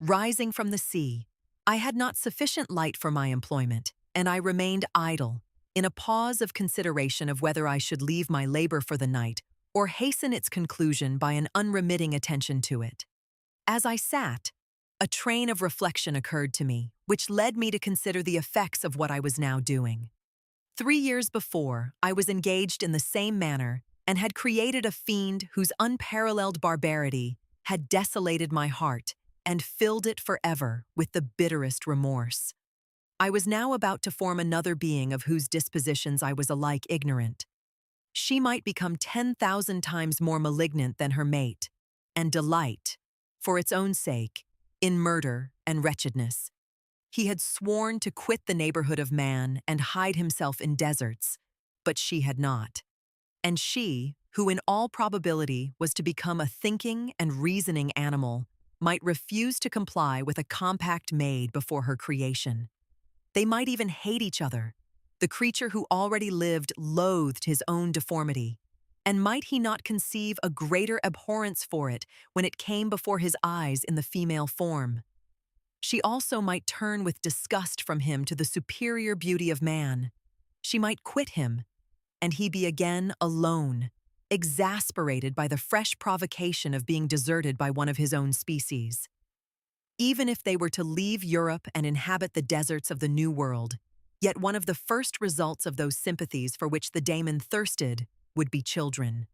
Rising from the sea, I had not sufficient light for my employment, and I remained idle, in a pause of consideration of whether I should leave my labor for the night or hasten its conclusion by an unremitting attention to it. As I sat, a train of reflection occurred to me, which led me to consider the effects of what I was now doing. 3 years before, I was engaged in the same manner and had created a fiend whose unparalleled barbarity had desolated my heart and filled it forever with the bitterest remorse. I was now about to form another being of whose dispositions I was alike ignorant. She might become 10,000 times more malignant than her mate, and delight, for its own sake, in murder and wretchedness. He had sworn to quit the neighborhood of man and hide himself in deserts, but she had not. And she, who in all probability was to become a thinking and reasoning animal, might refuse to comply with a compact made before her creation. They might even hate each other. The creature who already lived loathed his own deformity, and might he not conceive a greater abhorrence for it when it came before his eyes in the female form? She also might turn with disgust from him to the superior beauty of man. She might quit him, and he be again alone, exasperated by the fresh provocation of being deserted by one of his own species. Even if they were to leave Europe and inhabit the deserts of the New World, yet one of the first results of those sympathies for which the daemon thirsted would be children,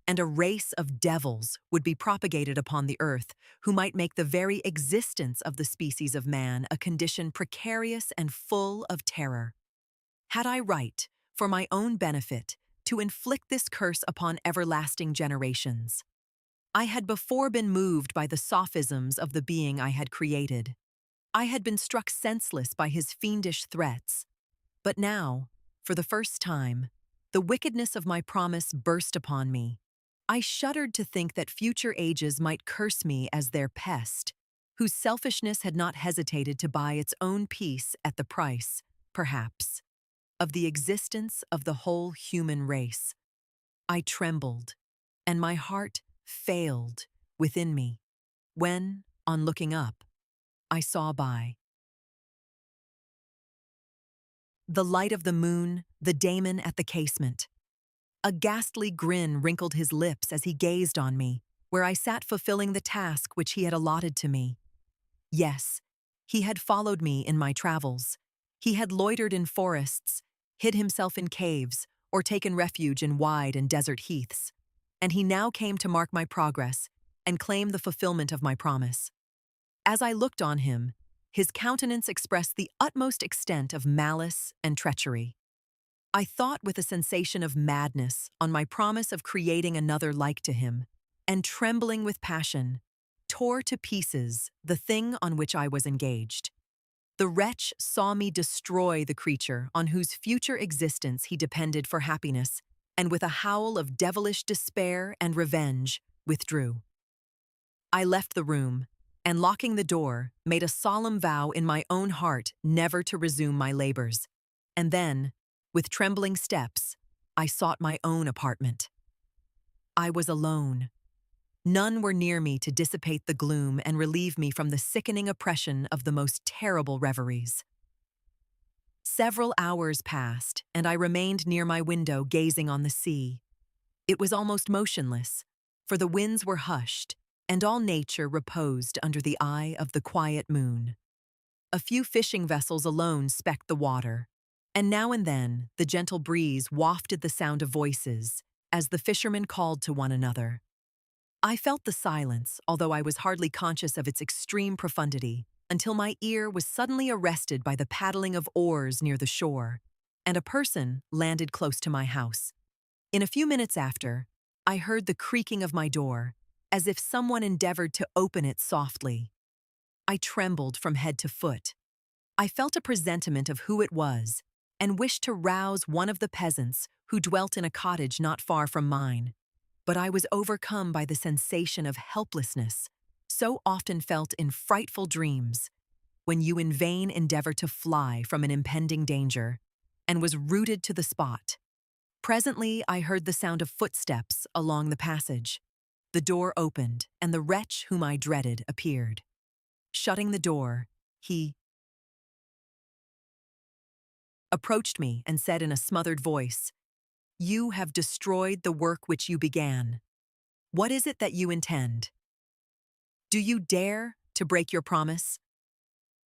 and a race of devils would be propagated upon the earth who might make the very existence of the species of man a condition precarious and full of terror. Had I right, for my own benefit, to inflict this curse upon everlasting generations? I had before been moved by the sophisms of the being I had created. I had been struck senseless by his fiendish threats. But now, for the first time, the wickedness of my promise burst upon me. I shuddered to think that future ages might curse me as their pest, whose selfishness had not hesitated to buy its own peace at the price, perhaps, of the existence of the whole human race. I trembled, and my heart failed within me, when, on looking up, I saw by the light of the moon the daemon at the casement. A ghastly grin wrinkled his lips as he gazed on me, where I sat fulfilling the task which he had allotted to me. Yes, he had followed me in my travels. He had loitered in forests, hid himself in caves, or taken refuge in wide and desert heaths. And he now came to mark my progress and claim the fulfillment of my promise. As I looked on him, his countenance expressed the utmost extent of malice and treachery. I thought with a sensation of madness on my promise of creating another like to him, and trembling with passion, tore to pieces the thing on which I was engaged. The wretch saw me destroy the creature on whose future existence he depended for happiness, and with a howl of devilish despair and revenge, withdrew. I left the room, and locking the door, made a solemn vow in my own heart never to resume my labors. And then, with trembling steps, I sought my own apartment. I was alone. None were near me to dissipate the gloom and relieve me from the sickening oppression of the most terrible reveries. Several hours passed, and I remained near my window gazing on the sea. It was almost motionless, for the winds were hushed, and all nature reposed under the eye of the quiet moon. A few fishing vessels alone specked the water, and now and then the gentle breeze wafted the sound of voices as the fishermen called to one another. I felt the silence, although I was hardly conscious of its extreme profundity, until my ear was suddenly arrested by the paddling of oars near the shore, and a person landed close to my house. In a few minutes after, I heard the creaking of my door, as if someone endeavored to open it softly. I trembled from head to foot. I felt a presentiment of who it was, and wished to rouse one of the peasants who dwelt in a cottage not far from mine. But I was overcome by the sensation of helplessness, so often felt in frightful dreams, when you in vain endeavor to fly from an impending danger, and was rooted to the spot. Presently I heard the sound of footsteps along the passage. The door opened, and the wretch whom I dreaded appeared. Shutting the door, he approached me and said in a smothered voice, "You have destroyed the work which you began. What is it that you intend? Do you dare to break your promise?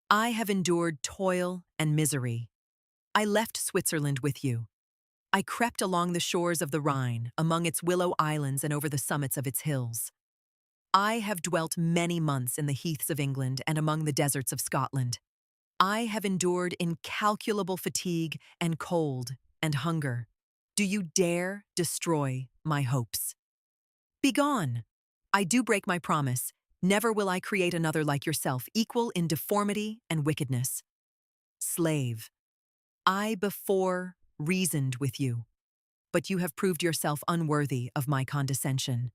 I have endured toil and misery. I left Switzerland with you. I crept along the shores of the Rhine, among its willow islands and over the summits of its hills. I have dwelt many months in the heaths of England and among the deserts of Scotland. I have endured incalculable fatigue and cold and hunger. Do you dare destroy my hopes? Begone! I do break my promise. Never will I create another like yourself, equal in deformity and wickedness. Slave, I before reasoned with you, but you have proved yourself unworthy of my condescension.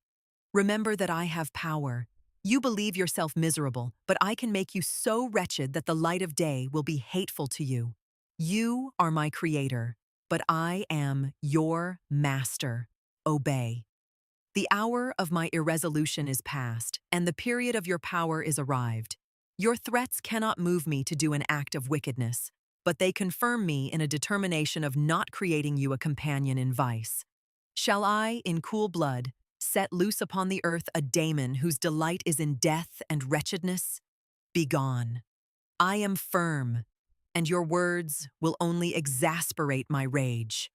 Remember that I have power. You believe yourself miserable, but I can make you so wretched that the light of day will be hateful to you. You are my creator, but I am your master. Obey. The hour of my irresolution is past, and the period of your power is arrived. Your threats cannot move me to do an act of wickedness, but they confirm me in a determination of not creating you a companion in vice. Shall I, in cool blood, set loose upon the earth a daemon whose delight is in death and wretchedness? Begone. I am firm, and your words will only exasperate my rage.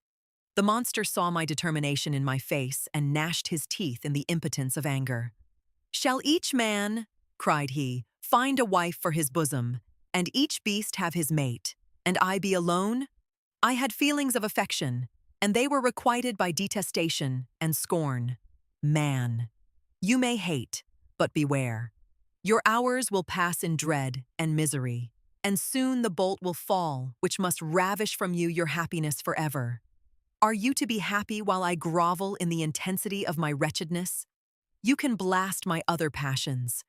The monster saw my determination in my face and gnashed his teeth in the impotence of anger. "Shall each man," cried he, "find a wife for his bosom, and each beast have his mate, and I be alone? I had feelings of affection, and they were requited by detestation and scorn. Man, you may hate, but beware. Your hours will pass in dread and misery, and soon the bolt will fall which must ravish from you your happiness forever. Are you to be happy while I grovel in the intensity of my wretchedness? You can blast my other passions,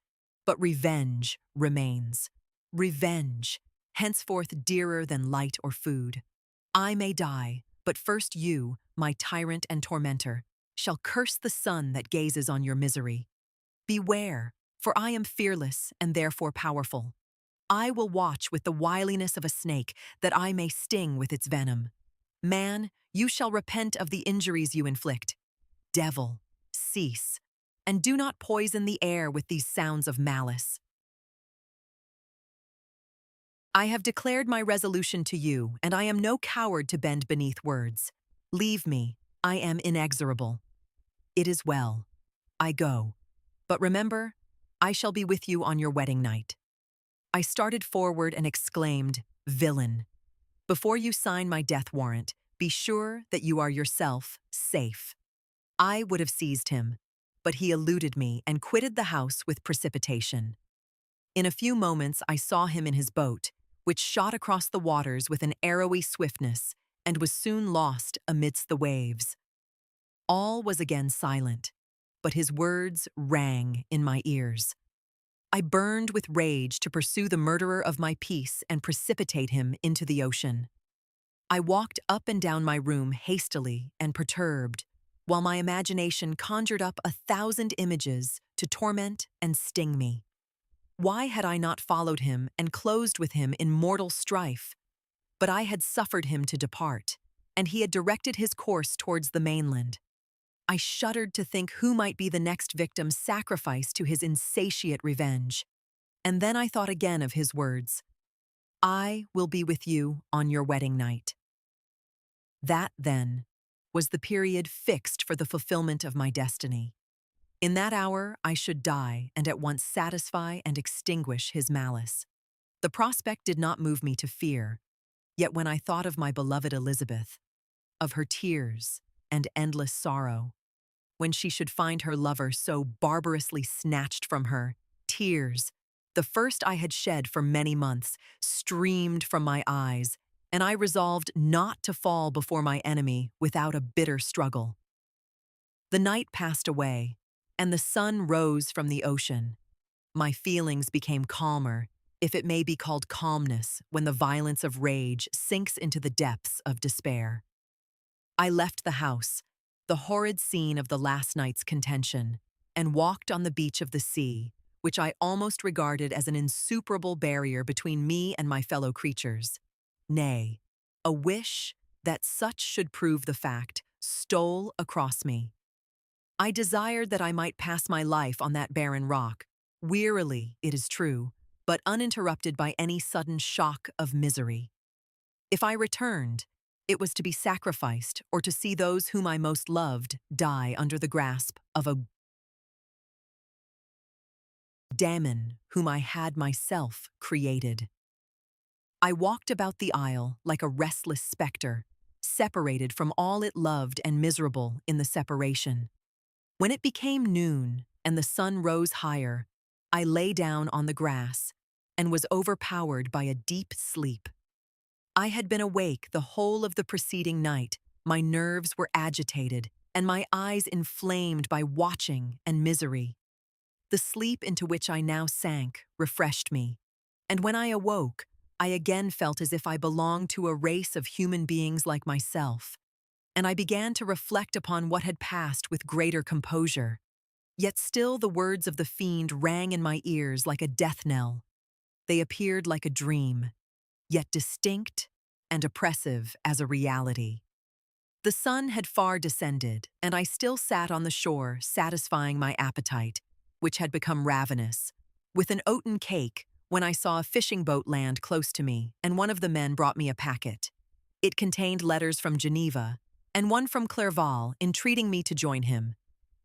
but revenge remains. Revenge, henceforth dearer than light or food. I may die, but first you, my tyrant and tormentor, shall curse the sun that gazes on your misery. Beware, for I am fearless and therefore powerful. I will watch with the wiliness of a snake, that I may sting with its venom. Man, you shall repent of the injuries you inflict. Devil, cease, and do not poison the air with these sounds of malice. I have declared my resolution to you, and I am no coward to bend beneath words. Leave me, I am inexorable. It is well. I go. But remember, I shall be with you on your wedding night. I started forward and exclaimed, "Villain! Before you sign my death warrant, be sure that you are yourself safe." I would have seized him, but he eluded me and quitted the house with precipitation. In a few moments, I saw him in his boat, which shot across the waters with an arrowy swiftness and was soon lost amidst the waves. All was again silent, but his words rang in my ears. I burned with rage to pursue the murderer of my peace and precipitate him into the ocean. I walked up and down my room hastily and perturbed, while my imagination conjured up 1,000 images to torment and sting me. Why had I not followed him and closed with him in mortal strife? But I had suffered him to depart, and he had directed his course towards the mainland. I shuddered to think who might be the next victim sacrificed to his insatiate revenge. And then I thought again of his words, "I will be with you on your wedding night." That, then, was the period fixed for the fulfillment of my destiny. In that hour I should die and at once satisfy and extinguish his malice. The prospect did not move me to fear, yet when I thought of my beloved Elizabeth, of her tears and endless sorrow, when she should find her lover so barbarously snatched from her, tears, the first I had shed for many months, streamed from my eyes, and I resolved not to fall before my enemy without a bitter struggle. The night passed away, and the sun rose from the ocean. My feelings became calmer, if it may be called calmness, when the violence of rage sinks into the depths of despair. I left the house, the horrid scene of the last night's contention, and walked on the beach of the sea, which I almost regarded as an insuperable barrier between me and my fellow creatures. Nay, a wish that such should prove the fact stole across me. I desired that I might pass my life on that barren rock, wearily, it is true, but uninterrupted by any sudden shock of misery. If I returned, it was to be sacrificed or to see those whom I most loved die under the grasp of a demon whom I had myself created. I walked about the aisle like a restless specter, separated from all it loved and miserable in the separation. When it became noon and the sun rose higher, I lay down on the grass and was overpowered by a deep sleep. I had been awake the whole of the preceding night, my nerves were agitated, and my eyes inflamed by watching and misery. The sleep into which I now sank refreshed me, and when I awoke, I again felt as if I belonged to a race of human beings like myself, and I began to reflect upon what had passed with greater composure. Yet still the words of the fiend rang in my ears like a death knell. They appeared like a dream, yet distinct and oppressive as a reality. The sun had far descended, and I still sat on the shore satisfying my appetite, which had become ravenous, with an oaten cake when I saw a fishing boat land close to me, and one of the men brought me a packet. It contained letters from Geneva, and one from Clerval entreating me to join him.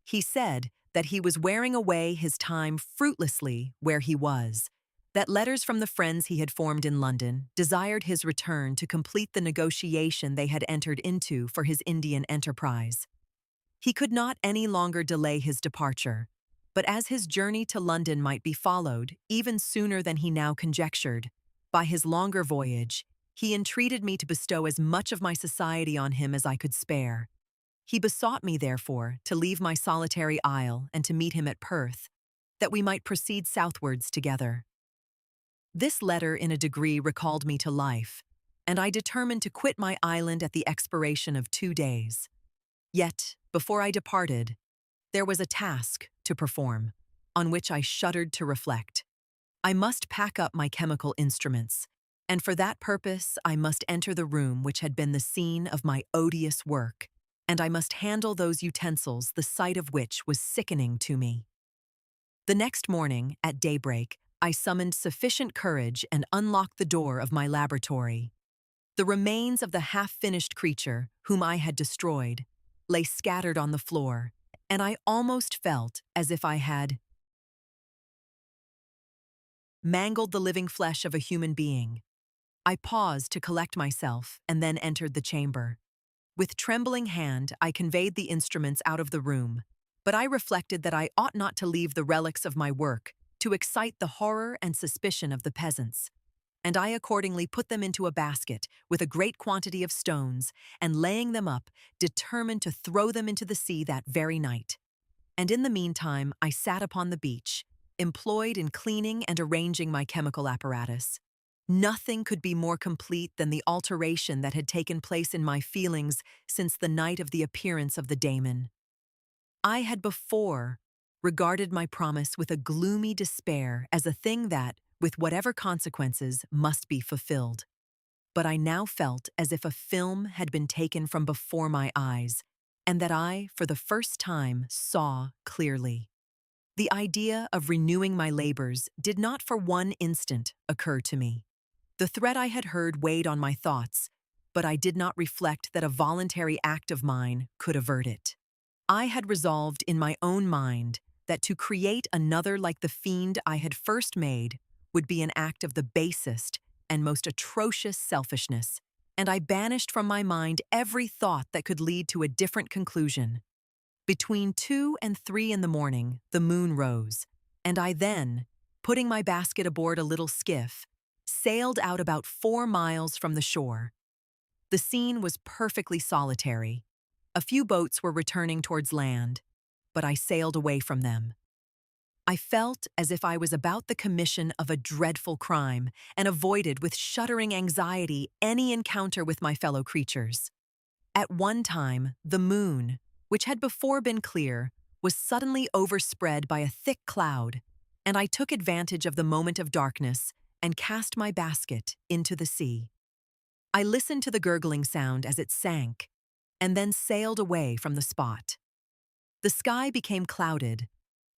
He said that he was wearing away his time fruitlessly where he was, that letters from the friends he had formed in London desired his return to complete the negotiation they had entered into for his Indian enterprise. He could not any longer delay his departure, but as his journey to London might be followed, even sooner than he now conjectured, by his longer voyage, he entreated me to bestow as much of my society on him as I could spare. He besought me, therefore, to leave my solitary isle and to meet him at Perth, that we might proceed southwards together. This letter in a degree recalled me to life, and I determined to quit my island at the expiration of 2 days. Yet, before I departed, there was a task to perform, on which I shuddered to reflect. I must pack up my chemical instruments, and for that purpose I must enter the room which had been the scene of my odious work, and I must handle those utensils the sight of which was sickening to me. The next morning, at daybreak, I summoned sufficient courage and unlocked the door of my laboratory. The remains of the half-finished creature, whom I had destroyed, lay scattered on the floor, and I almost felt as if I had mangled the living flesh of a human being. I paused to collect myself and then entered the chamber. With trembling hand, I conveyed the instruments out of the room, but I reflected that I ought not to leave the relics of my work to excite the horror and suspicion of the peasants, and I accordingly put them into a basket with a great quantity of stones, and laying them up, determined to throw them into the sea that very night. And in the meantime, I sat upon the beach, employed in cleaning and arranging my chemical apparatus. Nothing could be more complete than the alteration that had taken place in my feelings since the night of the appearance of the daemon. I had before regarded my promise with a gloomy despair as a thing that, with whatever consequences, must be fulfilled. But I now felt as if a film had been taken from before my eyes, and that I, for the first time, saw clearly. The idea of renewing my labors did not for one instant occur to me. The threat I had heard weighed on my thoughts, but I did not reflect that a voluntary act of mine could avert it. I had resolved in my own mind that to create another like the fiend I had first made would be an act of the basest and most atrocious selfishness, and I banished from my mind every thought that could lead to a different conclusion. Between 2 and 3 in the morning, the moon rose, and I then, putting my basket aboard a little skiff, sailed out about 4 miles from the shore. The scene was perfectly solitary. A few boats were returning towards land, but I sailed away from them. I felt as if I was about the commission of a dreadful crime and avoided with shuddering anxiety any encounter with my fellow creatures. At one time, the moon, which had before been clear, was suddenly overspread by a thick cloud, and I took advantage of the moment of darkness and cast my basket into the sea. I listened to the gurgling sound as it sank, and then sailed away from the spot. The sky became clouded,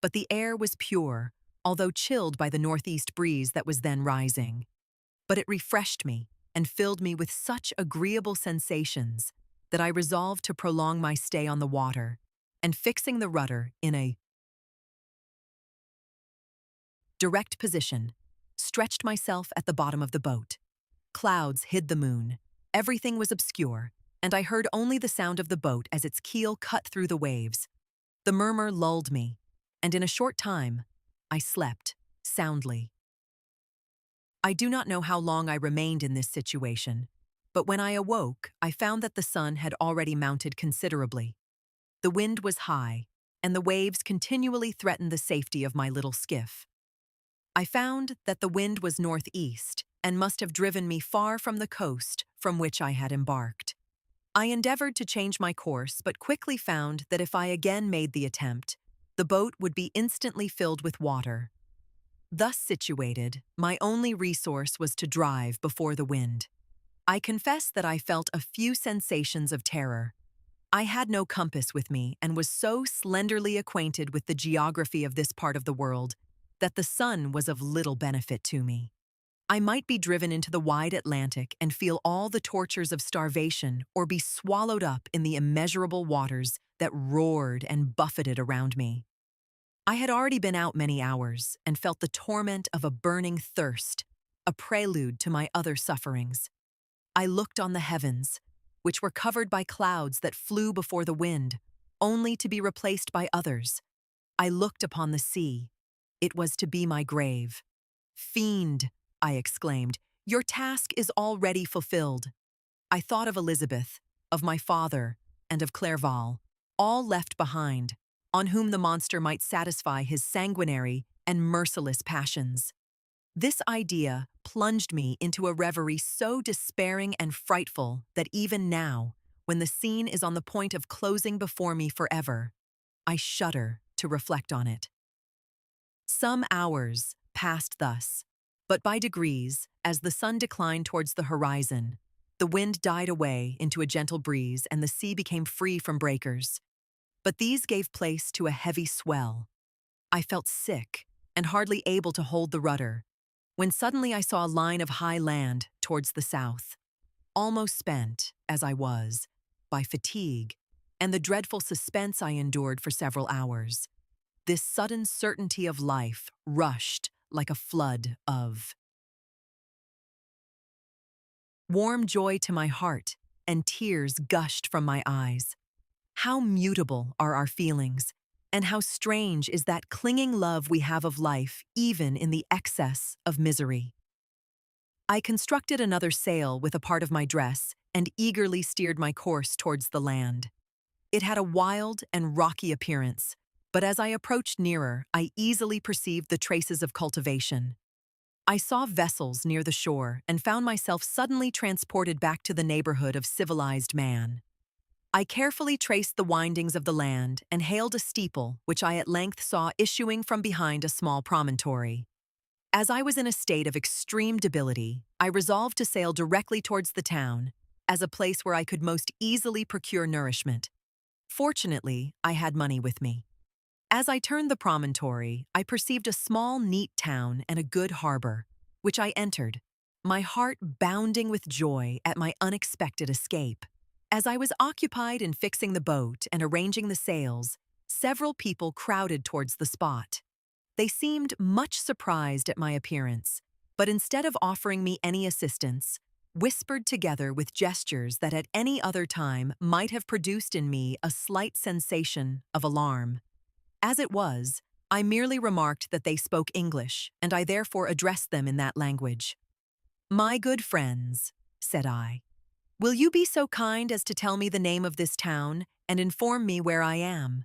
but the air was pure, although chilled by the northeast breeze that was then rising. But it refreshed me and filled me with such agreeable sensations that I resolved to prolong my stay on the water, and fixing the rudder in a direct position, stretched myself at the bottom of the boat. Clouds hid the moon, everything was obscure, and I heard only the sound of the boat as its keel cut through the waves. The murmur lulled me, and in a short time, I slept soundly. I do not know how long I remained in this situation, but when I awoke, I found that the sun had already mounted considerably. The wind was high, and the waves continually threatened the safety of my little skiff. I found that the wind was northeast and must have driven me far from the coast from which I had embarked. I endeavored to change my course, but quickly found that if I again made the attempt, the boat would be instantly filled with water. Thus situated, my only resource was to drive before the wind. I confess that I felt a few sensations of terror. I had no compass with me and was so slenderly acquainted with the geography of this part of the world that the sun was of little benefit to me. I might be driven into the wide Atlantic and feel all the tortures of starvation, or be swallowed up in the immeasurable waters that roared and buffeted around me. I had already been out many hours and felt the torment of a burning thirst, a prelude to my other sufferings. I looked on the heavens, which were covered by clouds that flew before the wind, only to be replaced by others. I looked upon the sea. It was to be my grave. "Fiend," I exclaimed, "your task is already fulfilled." I thought of Elizabeth, of my father, and of Clerval, all left behind, on whom the monster might satisfy his sanguinary and merciless passions. This idea plunged me into a reverie so despairing and frightful that even now, when the scene is on the point of closing before me forever, I shudder to reflect on it. Some hours passed thus, but by degrees, as the sun declined towards the horizon, the wind died away into a gentle breeze and the sea became free from breakers. But these gave place to a heavy swell. I felt sick and hardly able to hold the rudder, when suddenly I saw a line of high land towards the south. Almost spent, as I was, by fatigue and the dreadful suspense I endured for several hours, this sudden certainty of life rushed like a flood of warm joy to my heart, and tears gushed from my eyes. How mutable are our feelings, and how strange is that clinging love we have of life even in the excess of misery. I constructed another sail with a part of my dress and eagerly steered my course towards the land. It had a wild and rocky appearance, but as I approached nearer, I easily perceived the traces of cultivation. I saw vessels near the shore and found myself suddenly transported back to the neighborhood of civilized man. I carefully traced the windings of the land and hailed a steeple which I at length saw issuing from behind a small promontory. As I was in a state of extreme debility, I resolved to sail directly towards the town, as a place where I could most easily procure nourishment. Fortunately, I had money with me. As I turned the promontory, I perceived a small, neat town and a good harbor, which I entered, my heart bounding with joy at my unexpected escape. As I was occupied in fixing the boat and arranging the sails, several people crowded towards the spot. They seemed much surprised at my appearance, but instead of offering me any assistance, whispered together with gestures that at any other time might have produced in me a slight sensation of alarm. As it was, I merely remarked that they spoke English, and I therefore addressed them in that language. "My good friends," said I, "will you be so kind as to tell me the name of this town and inform me where I am?"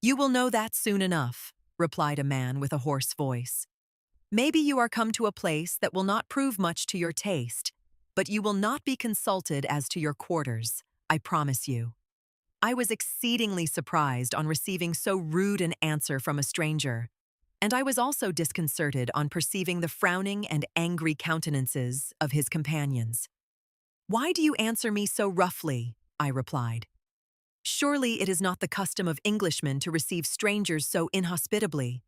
"You will know that soon enough," replied a man with a hoarse voice. "Maybe you are come to a place that will not prove much to your taste, but you will not be consulted as to your quarters, I promise you." I was exceedingly surprised on receiving so rude an answer from a stranger, and I was also disconcerted on perceiving the frowning and angry countenances of his companions. "Why do you answer me so roughly?" I replied. "Surely it is not the custom of Englishmen to receive strangers so inhospitably."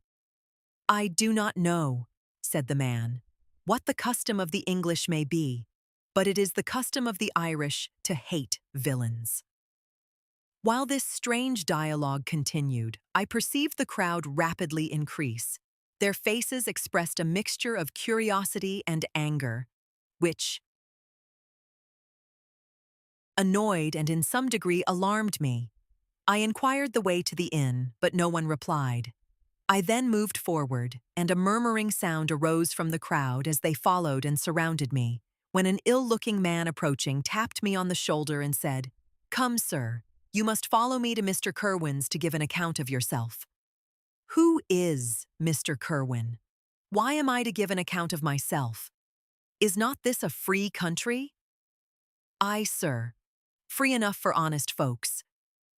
"I do not know," said the man, "what the custom of the English may be, but it is the custom of the Irish to hate villains." While this strange dialogue continued, I perceived the crowd rapidly increase. Their faces expressed a mixture of curiosity and anger, which annoyed and in some degree alarmed me. I inquired the way to the inn, but no one replied. I then moved forward, and a murmuring sound arose from the crowd as they followed and surrounded me, when an ill-looking man approaching tapped me on the shoulder and said, "Come, sir, you must follow me to Mr. Kerwin's to give an account of yourself." Who is Mr. Kerwin? Why am I to give an account of myself? Is not this a free country? Aye, sir. Free enough for honest folks.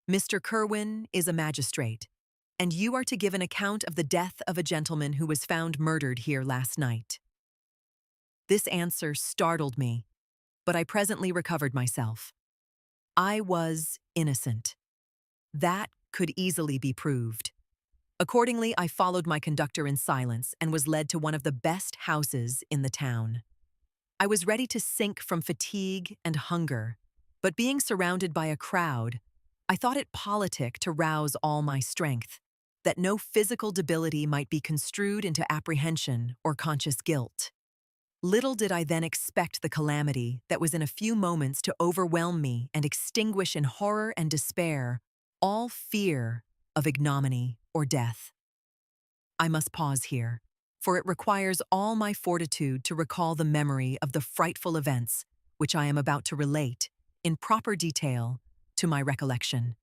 Mr. Kerwin is a magistrate, and you are to give an account of the death of a gentleman who was found murdered here last night. This answer startled me, but I presently recovered myself. I was innocent. That could easily be proved. Accordingly, I followed my conductor in silence and was led to one of the best houses in the town. I was ready to sink from fatigue and hunger, but being surrounded by a crowd, I thought it politic to rouse all my strength, that no physical debility might be construed into apprehension or conscious guilt. Little did I then expect the calamity that was in a few moments to overwhelm me and extinguish in horror and despair all fear of ignominy or death. I must pause here, for it requires all my fortitude to recall the memory of the frightful events which I am about to relate in proper detail to my recollection.